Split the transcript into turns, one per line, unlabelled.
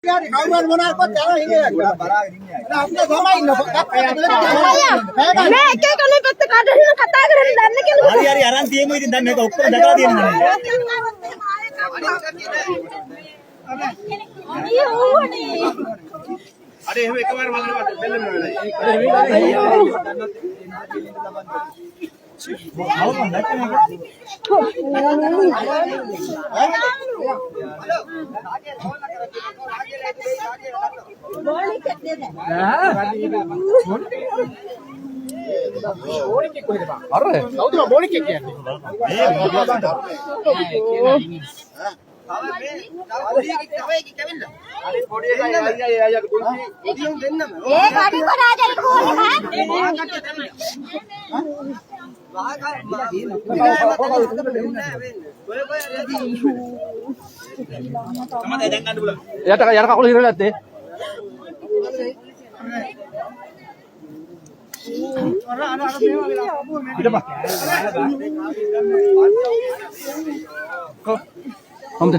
කවුරුන් මොනවා කරත් යනවා හිනේ. අපිට තමයි ඉන්න.
මේ එක එක නෙපෙත් කාටද කතා කරන්නේ දන්න කෙනෙක්.
හරි හරි අරන් තියමු ඉතින් දැන් මේක ඔක්කොම දැකලා තියෙනවා.
අර එහෙම එකවර බලන්න බෙල්ල වෙනවා.
යට කකුල හිරලා නැත්තේ. හොඳ